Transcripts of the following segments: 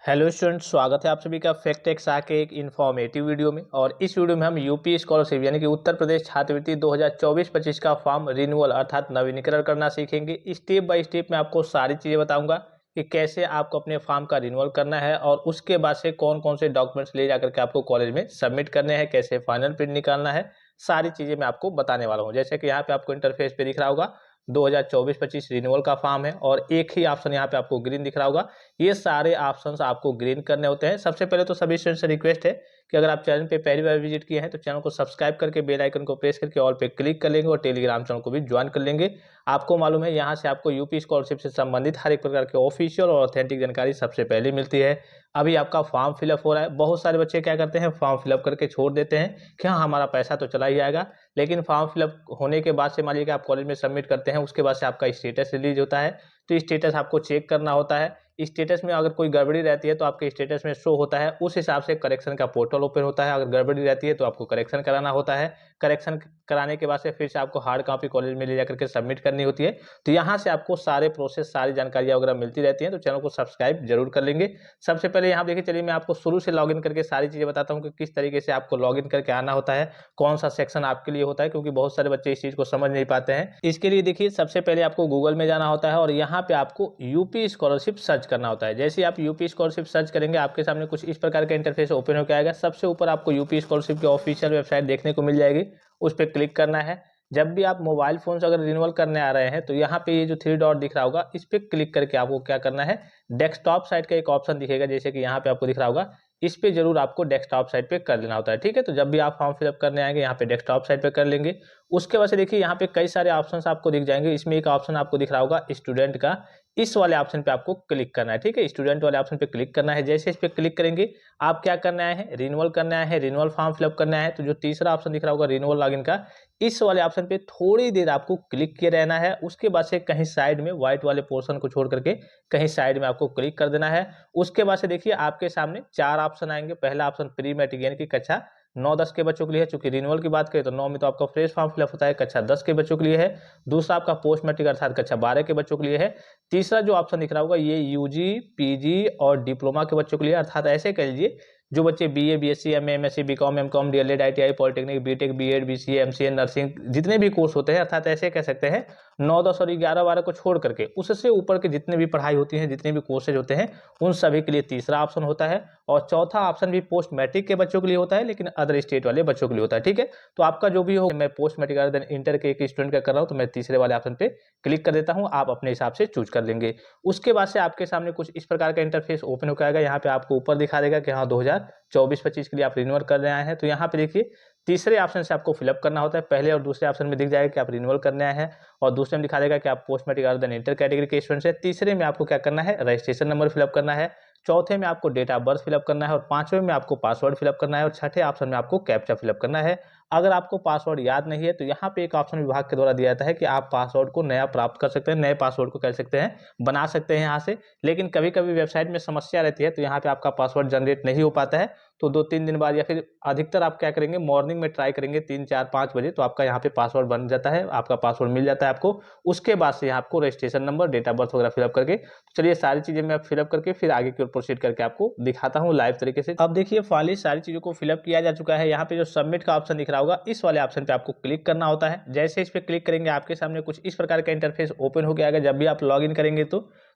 Hello students, स्वागत है आप सभी का फैक्ट टेक्स के एक इन्फॉर्मेटिव वीडियो में। और इस वीडियो में हम यूपी स्कॉलरशिप यानी कि उत्तर प्रदेश छात्रवृत्ति 2024-25 का फॉर्म रिन्यूअल अर्थात नवीनीकरण करना सीखेंगे। स्टेप बाय स्टेप मैं आपको सारी चीज़ें बताऊंगा कि कैसे आपको अपने फॉर्म का रिन्यूअल करना है और उसके बाद से कौन कौन से डॉक्यूमेंट्स ले जाकर के आपको कॉलेज में सबमिट करने हैं, कैसे फाइनल प्रिंट निकालना है। सारी चीज़ें मैं आपको बताने वाला हूँ। जैसे कि यहाँ पे आपको इंटरफेस पे दिख रहा होगा 2024-25 रिन्यूअल का फॉर्म है और एक ही ऑप्शन यहाँ पे आपको ग्रीन दिख रहा होगा। ये सारे ऑप्शंस आपको ग्रीन करने होते हैं। सबसे पहले तो सभी स्टूडेंट से रिक्वेस्ट है कि अगर आप चैनल पे पहली बार विजिट किए हैं तो चैनल को सब्सक्राइब करके बेल आइकन को प्रेस करके ऑल पे क्लिक कर लेंगे और टेलीग्राम चैनल को भी ज्वाइन कर लेंगे। आपको मालूम है यहाँ से आपको यूपी स्कॉलरशिप से संबंधित हर एक प्रकार के ऑफिशियल और ऑथेंटिक जानकारी सबसे पहले मिलती है। अभी आपका फॉर्म फिलअप हो रहा है। बहुत सारे बच्चे क्या करते हैं, फॉर्म फिलअप करके छोड़ देते हैं कि हाँ हमारा पैसा तो चला ही जाएगा। लेकिन फॉर्म फिलअप होने के बाद से मान लीजिए कि आप कॉलेज में सबमिट करते हैं, उसके बाद से आपका स्टेटस रिलीज होता है। तो स्टेटस आपको चेक करना होता है। स्टेटस में अगर कोई गड़बड़ी रहती है तो आपके स्टेटस में शो होता है, उस हिसाब से करेक्शन का पोर्टल ओपन होता है। अगर गड़बड़ी रहती है तो आपको करेक्शन कराना होता है। करेक्शन कराने के बाद से फिर से आपको हार्ड कॉपी कॉलेज में ले जाकर के सबमिट करनी होती है। तो यहाँ से आपको सारे प्रोसेस, सारी जानकारियाँ वगैरह मिलती रहती हैं। तो चैनल को सब्सक्राइब जरूर कर लेंगे। सबसे पहले यहाँ देखिए, चलिए मैं आपको शुरू से लॉगिन करके सारी चीज़ें बताता हूँ कि किस तरीके से आपको लॉगिन करके आना होता है, कौन सा सेक्शन आपके लिए होता है, क्योंकि बहुत सारे बच्चे इस चीज़ को समझ नहीं पाते हैं। इसके लिए देखिए, सबसे पहले आपको गूगल में जाना होता है और यहाँ पे आपको यूपी स्कॉलरशिप सर्च करना होता है। जैसे आप यूपी स्कॉलरशिप सर्च करेंगे, आपके सामने कुछ इस प्रकार का इंटरफेस ओपन होकर आएगा। सबसे ऊपर आपको यूपी स्कॉलरशिप की ऑफिशियल वेबसाइट देखने को मिल जाएगी, उस पर क्लिक करना है। जब भी आप मोबाइल फोन से अगर रिन्यूअल करने आ रहे हैं तो यहाँ पे ये जो 3 डॉट दिख रहा होगा, इस पर क्लिक करके आपको क्या करना है, डेस्कटॉप साइट का एक ऑप्शन दिखेगा, जैसे कि यहाँ पे आपको दिख रहा होगा, इस पे जरूर आपको डेस्कटॉप साइट पे कर लेना होता है। ठीक है, तो जब भी आप फॉर्म फिलअप करने आएंगे यहाँ पे डेस्कटॉप साइट पे कर लेंगे। उसके बाद से देखिए यहाँ पे कई सारे ऑप्शंस आपको दिख जाएंगे। इसमें एक ऑप्शन आपको दिख रहा होगा स्टूडेंट का, इस वाले ऑप्शन पे आपको क्लिक करना है। ठीक है, स्टूडेंट वाले ऑप्शन पे क्लिक करना है। जैसे इस पे क्लिक करेंगे, आप क्या करने आए हैं, रिन्यूअल करने आए हैं, रिन्यूअल फॉर्म फिलअप करने आए हैं। तो जो तीसरा ऑप्शन दिख रहा होगा रिन्यूअल लॉगिन का, इस वाले ऑप्शन पे थोड़ी देर आपको क्लिक किए रहना है। उसके बाद से कहीं साइड में व्हाइट वाले पोर्शन को छोड़ करके कहीं साइड में आपको क्लिक कर देना है। उसके बाद से देखिए आपके सामने 4 ऑप्शन आएंगे। पहला ऑप्शन प्री मैट्रिक यानी कि कक्षा 9-10 के बच्चों के लिए है। चूंकि रिन्यूअल की बात करें तो 9 में तो आपका फ्रेश फॉर्म फिलअप होता है, कक्षा 10 के बच्चों के लिए है। दूसरा आपका पोस्ट मैट्रिक अर्थात कक्षा 12 के बच्चों के लिए है। तीसरा जो ऑप्शन दिख रहा होगा ये यूजी, पीजी और डिप्लोमा के बच्चों के लिए, अर्थात ऐसे कह लीजिए जो बच्चे BA, BSc, MA, MSc, BCom, MCom, DElEd, ITI, polytechnic, BTech, BEd, BCA, MCA, nursing, जितने भी कोर्स होते हैं, अर्थात ऐसे कह सकते हैं 9, 10 और 11, 12 को छोड़ करके उससे ऊपर के जितने भी पढ़ाई होती है, जितने भी कोर्सेज होते हैं, उन सभी के लिए तीसरा ऑप्शन होता है। और चौथा ऑप्शन भी पोस्ट मैट्रिक के बच्चों के लिए होता है, लेकिन अदर स्टेट वाले बच्चों के लिए होता है। ठीक है, तो आपका जो भी हो, मैं post matric other than inter के एक स्टूडेंट का कर रहा हूँ तो मैं तीसरे वाले ऑप्शन पे क्लिक कर देता हूँ। आप अपने हिसाब से चूज कर लेंगे। उसके बाद से आपके सामने कुछ इस प्रकार का इंटरफेस ओपन होकर आएगा। यहाँ पे आपको ऊपर दिखा देगा कि हाँ 2024-25 के लिए आप रिन्यूअल करने आए हैं। तो यहाँ पे देखिए तीसरे ऑप्शन से आपको फिलअप करना होता है। पहले और दूसरे ऑप्शन में दिख जाएगा कि आप रिन्यूअल करने आए हैं और दूसरे में दिखा देगा कि आप post matric other than inter category के स्टूडेंट है। तीसरे में आपको क्या करना है, रजिस्ट्रेशन नंबर फिलअप करना है। चौथे में आपको डेट ऑफ बर्थ फिलअप करना है और पांचवें में आपको पासवर्ड फिलअप करना है और छठे ऑप्शन में आपको कैप्चा फिलअप करना है। अगर आपको पासवर्ड याद नहीं है तो यहाँ पे एक ऑप्शन विभाग के द्वारा दिया जाता है कि आप पासवर्ड को नया प्राप्त कर सकते हैं, नए पासवर्ड को कर सकते हैं, बना सकते हैं यहाँ से। लेकिन कभी कभी वेबसाइट में समस्या रहती है तो यहाँ पे आपका पासवर्ड जनरेट नहीं हो पाता है। तो 2-3 दिन बाद या फिर अधिकतर आप क्या करेंगे, मॉर्निंग में ट्राई करेंगे 3, 4, 5 बजे, तो आपका यहाँ पे पासवर्ड बन जाता है, आपका पासवर्ड मिल जाता है आपको। उसके बाद से यहाँ आपको registration number, date of birth वगैरह फिलअप करके, तो चलिए सारी चीजें मैं फिलअप करके फिर आगे की ओर प्रोसीड करके आपको दिखाता हूँ लाइव तरीके से। अब देखिए फाइनली सारी चीजों को फिलअप किया जा चुका है। यहाँ पे जो सबमिट का ऑप्शन दिख रहा होगा, इस वाले ऑप्शन पे आपको क्लिक करना होता है। जैसे इस पे क्लिक करेंगे आपके सामने कुछ इस प्रकार का इंटरफेस ओपन हो आएगा। जब भी आप लॉग इन करेंगे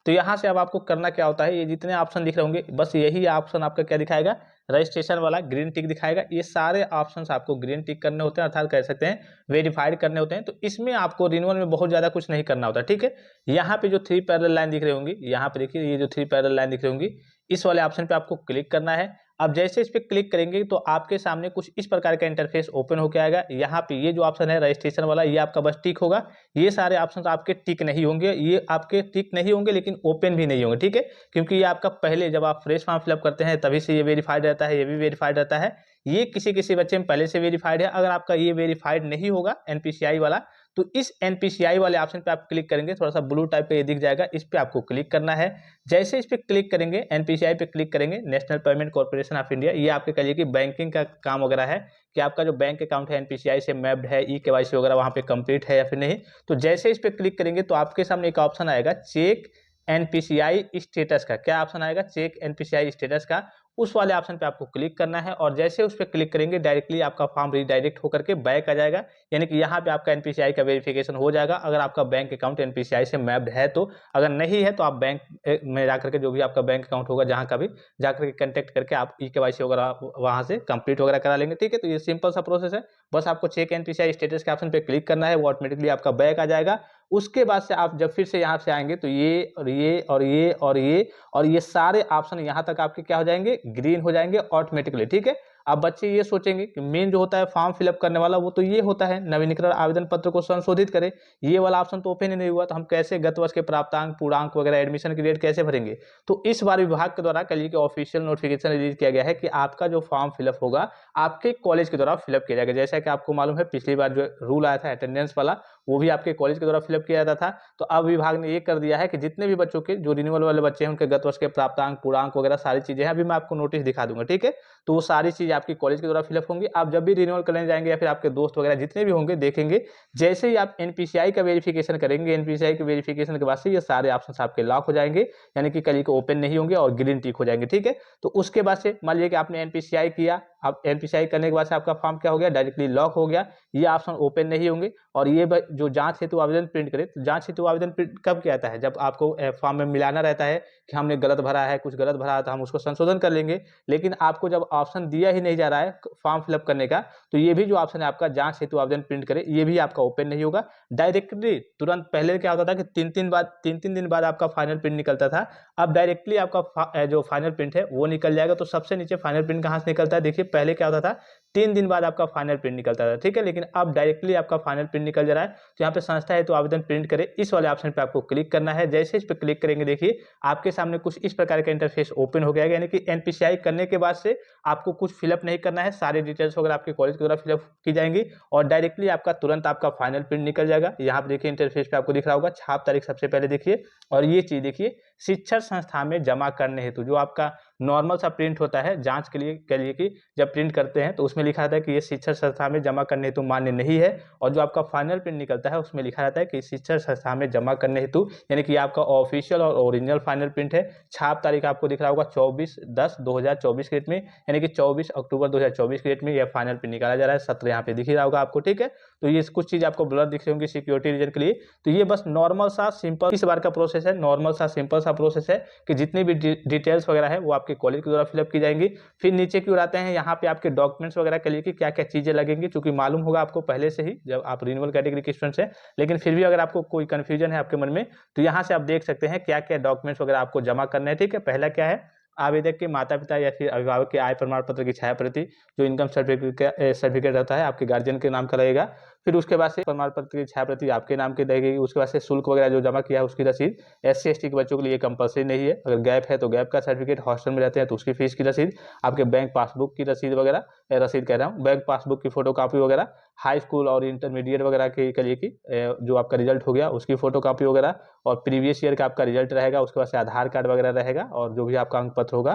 तो यहाँ से अब आपको करना क्या होता है, ये जितने ऑप्शन दिख रहे होंगे बस यही ऑप्शन आपका क्या दिखाएगा, रजिस्ट्रेशन वाला ग्रीन टिक दिखाएगा। ये सारे ऑप्शंस आपको ग्रीन टिक करने होते हैं, अर्थात कह सकते हैं वेरीफाइड करने होते हैं। तो इसमें आपको रिन्यूअल में बहुत ज्यादा कुछ नहीं करना होता। ठीक है, यहाँ पे जो 3 पैरेलल लाइन दिख रही होंगी, यहाँ पे देखिए ये जो 3 पैरेलल लाइन दिख रही होंगी, इस वाले ऑप्शन पे आपको क्लिक करना है। अब जैसे इस पे क्लिक करेंगे तो आपके सामने कुछ इस प्रकार का इंटरफेस ओपन होकर आएगा। यहाँ पे ये जो ऑप्शन है रजिस्ट्रेशन वाला, ये आपका बस टिक होगा। ये सारे ऑप्शंस आपके टिक नहीं होंगे, ये आपके टिक नहीं होंगे लेकिन ओपन भी नहीं होंगे। ठीक है, क्योंकि ये आपका पहले जब आप फ्रेश फॉर्म फिलअप करते हैं तभी से ये वेरीफाइड रहता है, ये भी वेरीफाइड रहता है। ये किसी किसी बच्चे में पहले से वेरीफाइड है। अगर आपका ये वेरीफाइड नहीं होगा एनपीसीआई वाला, तो इस एनपीसीआई वाले ऑप्शन पे आप क्लिक करेंगे, थोड़ा सा ब्लू टाइप पे ये दिख जाएगा, इस पे आपको क्लिक करना है। जैसे इस पे क्लिक करेंगे, एनपीसीआई पे क्लिक करेंगे, national payment corporation of India, ये आपके कहिए कि बैंकिंग का काम वगैरह है कि आपका जो बैंक अकाउंट है एनपीसीआई से मैप्ड है, ई केवाईसी वगैरह वहां पे कंप्लीट है या फिर नहीं। तो जैसे इस पे क्लिक करेंगे तो आपके सामने एक ऑप्शन आएगा चेक एनपीसीआई स्टेटस का, क्या ऑप्शन आएगा, चेक एनपीसीआई स्टेटस का, उस वाले ऑप्शन पे आपको क्लिक करना है और जैसे उस पर क्लिक करेंगे डायरेक्टली आपका फॉर्म रिडायरेक्ट होकर के बैक आ जाएगा, यानी कि यहाँ पे आपका एनपीसीआई का वेरिफिकेशन हो जाएगा अगर आपका बैंक अकाउंट एनपीसीआई से मैप्ड है तो। अगर नहीं है तो आप बैंक में जाकर के जो भी आपका बैंक अकाउंट होगा जहाँ का भी जाकर के कंटेक्ट करके आप ई-केवाईसी वगैरह वहाँ से कंप्लीट वगैरह करा लेंगे। ठीक है, तो ये सिंपल सा प्रोसेस है, बस आपको चेक एनपीसीआई स्टेटस के ऑप्शन पे क्लिक करना है, वो ऑटोमेटिकली आपका बैक आ जाएगा। उसके बाद से आप जब फिर से यहाँ से आएंगे तो ये और ये और ये और ये और ये सारे ऑप्शन यहाँ तक आपके क्या हो जाएंगे, ग्रीन हो जाएंगे ऑटोमेटिकली। ठीक है, अब बच्चे ये सोचेंगे कि मेन जो होता है फॉर्म फिलअप करने वाला वो तो ये होता है, नवीनीकरण आवेदन पत्र को संशोधित करें, ये वाला ऑप्शन तो ओपन ही नहीं हुआ, तो हम कैसे गत वर्ष के प्राप्तांक पूर्णांक वगैरह एडमिशन की डेट कैसे भरेंगे। तो इस बार विभाग के द्वारा कल के ऑफिशियल नोटिफिकेशन रिलीज किया गया है कि आपका जो फॉर्म फिलअप होगा आपके कॉलेज के द्वारा फिलअप किया जाएगा। जैसा कि आपको मालूम है पिछली बार जो रूल आया था अटेंडेंस वाला वो भी आपके कॉलेज के द्वारा फिलअप किया जाता था, तो अब विभाग ने ये कर दिया है कि जितने भी बच्चों के जो रिन्यूअल वाले बच्चे हैं उनके गत वर्ष के प्राप्तांक पूर्णांक वगैरह सारी चीजें हैं, अभी मैं आपको नोटिस दिखा दूंगा। ठीक है, तो वो सारी चीज आपकी कॉलेज के द्वारा फिलअप होंगी। आप जब भी रिन्यूअल करने जाएंगे या फिर आपके दोस्त वगैरह जितने भी होंगे देखेंगे, जैसे ही आप एनपीसीआई का वेरिफिकेशन करेंगे, एनपीसीआई के वेरिफिकेशन के बाद से ये सारे ऑप्शन आपके लॉक हो जाएंगे, यानी कि कल को ओपन नहीं होंगे और ग्रीन टिक हो जाएंगे। ठीक है, तो उसके बाद से मान लीजिए कि आपने एनपीसीआई किया, अब एनपीसीआई करने के बाद से आपका फॉर्म क्या हो गया, डायरेक्टली लॉक हो गया, ये ऑप्शन ओपन नहीं होंगे। और ये जो जांच हेतु आवेदन प्रिंट करे, तो जांच हेतु आवेदन प्रिंट कब किया जाता है, जब आपको फॉर्म में मिलाना रहता है कि हमने गलत भरा है, कुछ गलत भरा है तो हम उसको संशोधन कर लेंगे। लेकिन आपको जब ऑप्शन दिया ही नहीं जा रहा है फॉर्म फिलअप करने का, तो ये भी जो ऑप्शन है आपका जांच हेतु आवेदन प्रिंट करे, ये भी आपका ओपन नहीं होगा। डायरेक्टली तुरंत पहले क्या होता था कि तीन तीन दिन बाद आपका फाइनल प्रिंट निकलता था, अब डायरेक्टली आपका जो फाइनल प्रिंट है वो निकल जाएगा। तो सबसे नीचे फाइनल प्रिंट कहाँ से निकलता है, देखिए पहले क्या होता था 3 दिन बाद आपका फाइनल प्रिंट निकलता था। ठीक है, लेकिन अब डायरेक्टली आपका फाइनल प्रिंट निकल जा रहा है। तो यहाँ पे संस्था है तो आवेदन प्रिंट करे, इस वाले ऑप्शन पे आपको क्लिक करना है। जैसे इस पे क्लिक करेंगे देखिए आपके सामने कुछ इस प्रकार का इंटरफेस ओपन हो गया है, यानी कि एनपीसीआई करने के बाद से आपको कुछ फिलअप नहीं करना है, सारी डिटेल्स वगैरह आपके कॉलेज के द्वारा फिलअप की जाएंगी और डायरेक्टली आपका तुरंत आपका फाइनल प्रिंट निकल जाएगा। यहाँ पे देखिए इंटरफेस पे आपको दिख रहा होगा छाप तारीख सबसे पहले देखिए, और ये चीज देखिए शिक्षण संस्था में जमा करने हेतु जो आपका नॉर्मल सा प्रिंट होता है जांच के लिए कि जब प्रिंट करते हैं तो उसमें लिखा रहता है कि ये शिक्षण संस्था में जमा करने हेतु मान्य नहीं है, और जो आपका फाइनल प्रिंट निकलता है उसमें लिखा रहता है कि शिक्षण संस्था में जमा करने हेतु, यानी कि आपका ऑफिशियल और ओरिजिनल फाइनल प्रिंट है। छाप तारीख आपको दिख रहा होगा 24/10/2024 के डेट में, यानी कि 24 अक्टूबर 2024 के डेट में यह फाइनल प्रिंट निकाला जा रहा है। 17 यहाँ पे दिख रहा होगा आपको। ठीक है, तो ये कुछ चीज आपको ब्लर दिख रही होंगी सिक्योरिटी रीजन के लिए। तो ये बस नॉर्मल सा सिंपल इस बार का प्रोसेस है, नॉर्मल सा सिंपल सा प्रोसेस है कि जितनी भी डिटेल्स वगैरह है वो आपके कॉलेज के द्वारा फिलअप की जाएंगी। फिर नीचे की ओर आते हैं, यहाँ पे आपके डॉक्यूमेंट्स वगैरह के लिए कि क्या क्या चीजें लगेंगी, क्योंकि मालूम होगा आपको पहले से ही जब आप रिन्यूअल कैटेगरी के स्टूडेंट्स हैं, लेकिन फिर भी अगर आपको कोई कंफ्यूजन है आपके मन में तो यहाँ से आप देख सकते हैं क्या क्या डॉक्यूमेंट्स वगैरह आपको जमा करना है। ठीक है, पहला क्या है, आवेदक के माता पिता या फिर अभिभावक के आय प्रमाण पत्र की छाया प्रति, जो इनकम सर्टिफिकेट रहता है आपके गार्जियन के नाम का रहेगा। फिर उसके बाद से प्रमाण पत्र की छाया प्रति आपके नाम की रहेगी। उसके बाद से शुल्क वगैरह जो जमा किया है उसकी रसीद, SC ST के बच्चों के लिए कंपलसरी नहीं है, अगर गैप है तो गैप का सर्टिफिकेट, हॉस्टल में रहते हैं तो उसकी फीस की रसीद, आपके बैंक पासबुक की रसीद वगैरह, रसीद कह रहा हूँ, बैंक पासबुक की फोटो कॉपी वगैरह, हाई स्कूल और इंटरमीडिएट वगैरह के लिए की जो आपका रिजल्ट हो गया उसकी फोटो कॉपी वगैरह, और प्रीवियस ईयर का आपका रिजल्ट रहेगा। उसके बाद से आधार कार्ड वगैरह रहेगा, और जो भी आपका अंक पत्र होगा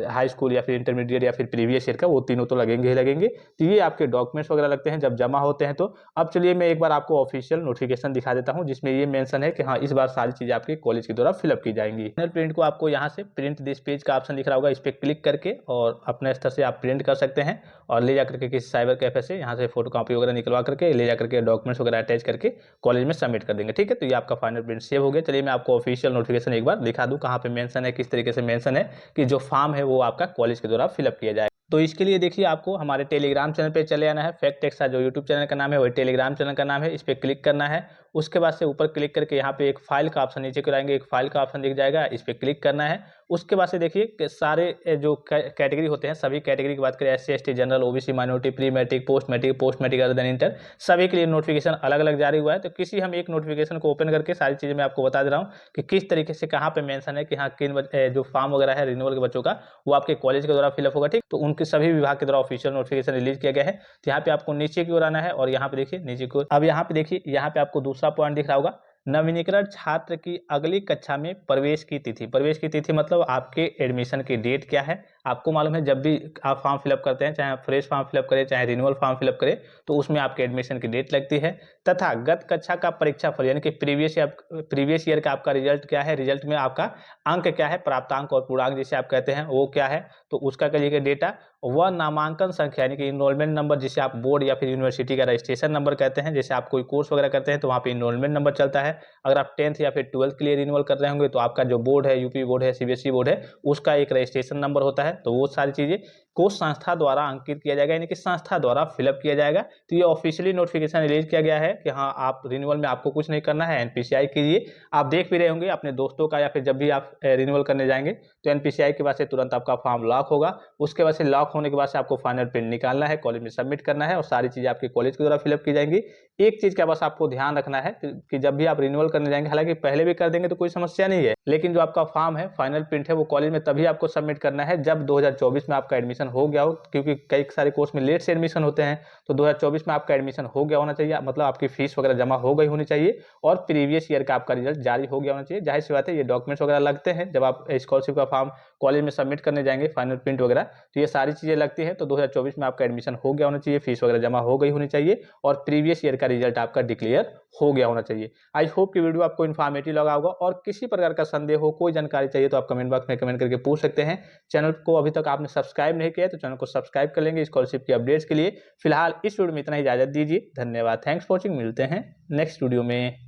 हाई स्कूल या फिर इंटरमीडिएट या फिर प्रीवियस ईयर का, वो तीनों तो लगेंगे ही लगेंगे। तो ये आपके डॉक्यूमेंट्स वगैरह लगते हैं जब जमा होते हैं। तो अब चलिए मैं एक बार आपको ऑफिशियल नोटिफिकेशन दिखा देता हूं जिसमें ये मेंशन है कि हाँ इस बार सारी चीजें आपके कॉलेज के द्वारा फिलअप की जाएंगी। फाइनल प्रिंट को आपको यहाँ से प्रिंट दिस पेज का ऑप्शन दिख रहा होगा, इस पर क्लिक करके और अपने स्तर से आप प्रिंट कर सकते हैं और ले जाकर के किसी साइबर कैफे से यहाँ से फोटो कॉपी वगैरह निकलवा करके ले जाकर के डॉक्यूमेंट्स वगैरह अटैच करके कॉलेज में सबमिट कर देंगे। ठीक है, तो ये आपका फाइनल प्रिंट सेव हो गया। चलिए मैं आपको ऑफिशियल नोटिफिकेशन एक बार दिखा दूँ कहाँ पे मेंशन है, किस तरीके से मेंशन है कि जो फॉर्म है वो आपका कॉलेज के द्वारा फिलअप किया जाए। तो इसके लिए देखिए आपको हमारे टेलीग्राम चैनल पे चले आना है। फैक्ट एक्स्ट्रा जो यूट्यूब चैनल का नाम है वही टेलीग्राम चैनल का नाम है, इस पर क्लिक करना है। उसके बाद से ऊपर क्लिक करके यहाँ पे एक फाइल का ऑप्शन नीचे कराएंगे, एक फाइल का ऑप्शन दिख जाएगा, इस पर क्लिक करना है। उसके बाद से देखिए कि सारे जो कैटेगरी होते हैं सभी कैटेगरी की बात करें, SC ST general OBC minority pre matric post matric other than inter, सभी के लिए नोटिफिकेशन अलग अलग जारी हुआ है। तो किसी हम एक नोटिफिकेशन को ओपन करके सारी चीज़ें मैं आपको बता दे रहा हूँ कि किस तरीके से कहाँ पे मेंशन है कि हाँ किन जो फॉर्म वगैरह है रिन्यूअल के बच्चों का वो आपके कॉलेज के द्वारा फिलअप होगा। ठीक, तो उनके सभी विभाग के द्वारा ऑफिशियल नोटिफिकेशन रिलीज किया गया है। तो यहाँ पे आपको नीचे की ओर आना है और यहाँ पे देखिए नीचे की ओर, अब यहाँ पे देखिए यहाँ पे आपको दूसरा पॉइंट दिख रहा होगा, नवीनीकरण छात्र की अगली कक्षा में प्रवेश की तिथि। प्रवेश की तिथि मतलब आपके एडमिशन की डेट क्या है, आपको मालूम है जब भी आप फॉर्म फिलअप करते हैं, चाहे फ्रेश फॉर्म फिलअप करें चाहे रिन्यूअल फॉर्म फिलअप करें, तो उसमें आपके एडमिशन की डेट लगती है तथा गत कक्षा का परीक्षाफल यानी कि प्रीवियस ईयर का आपका रिजल्ट क्या है, रिजल्ट में आपका अंक क्या है, प्राप्तांक और पूर्णांक जिसे आप कहते हैं वो क्या है, तो उसका करिए डेटा। वह नामांकन संख्या यानी कि इनरोलमेंट नंबर जिसे आप बोर्ड या फिर यूनिवर्सिटी का रजिस्ट्रेशन नंबर कहते हैं, जैसे आप कोई कोर्स वगैरह करते हैं तो वहाँ पे इनरोलमेंट नंबर चलता है। अगर आप 10th या फिर 12th के लिए रिन्यूअल कर रहे होंगे तो आपका जो बोर्ड है, यूपी बोर्ड है, सीबीएसई बोर्ड है, उसका एक रजिस्ट्रेशन नंबर होता है। तो वो सारी चीज़ें को संस्था द्वारा अंकित किया जाएगा यानी कि संस्था द्वारा फिलअप किया जाएगा। तो ये ऑफिशियली नोटिफिकेशन रिलीज किया गया है कि हाँ, आप रिन्यूअल में आपको कुछ नहीं करना है, एनपीसीआई कीजिए। आप देख भी रहे होंगे अपने दोस्तों का, या फिर जब भी आप रिन्यूअल करने जाएंगे तो एनपीसीआई के बाद से तुरंत आपका फॉर्म लॉक होगा। उसके बाद से लॉक होने के बाद से आपको फाइनल प्रिंट निकालना है, कॉलेज में सबमिट करना है और सारी चीज़ें आपके कॉलेज के द्वारा फिलअप की जाएंगी। एक चीज़ का बस आपको ध्यान रखना है कि जब भी आप रिन्यूअल करने जाएंगे, हालांकि पहले भी कर देंगे तो कोई समस्या नहीं है, लेकिन जो आपका फॉर्म है फाइनल प्रिंट है वो कॉलेज में तभी आपको सबमिट करना है जब 2024 में आपका एडमिशन हो गया हो, क्योंकि कई सारे कोर्स में लेट से एडमिशन होते हैं। तो 2024 में आपका एडमिशन हो गया होना चाहिए, मतलब आपकी फीस वगैरह जमा हो गई होनी चाहिए और प्रीवियस ईयर का आपका रिजल्ट जारी हो गया होना चाहिए। जाहिर सी बात है, ये डॉक्यूमेंट्स वगैरह लगते हैं जब आप स्कॉलरशिप का फॉर्म कॉलेज में सबमिट करने जाएंगे, फाइनल प्रिंट वगैरह, तो ये सारी चीज़ें लगती हैं। तो 2024 में आपका एडमिशन हो गया होना चाहिए, फीस वगैरह जमा हो गई होनी चाहिए और प्रीवियस ईयर का रिजल्ट आपका डिक्लेयर हो गया होना चाहिए। आई होप कि वीडियो आपको इन्फॉर्मेटिव लगा होगा और किसी प्रकार का संदेह हो, कोई जानकारी चाहिए तो आप कमेंट बॉक्स में कमेंट करके पूछ सकते हैं। चैनल को अभी तक आपने सब्सक्राइब नहीं किया है तो चैनल को सब्सक्राइब कर लेंगे स्कॉलरशिप की अपडेट्स के लिए। फिलहाल इस वीडियो में इतना ही, इजाजत दीजिए, धन्यवाद, थैंक्स फॉर वॉचिंग, मिलते हैं नेक्स्ट वीडियो में।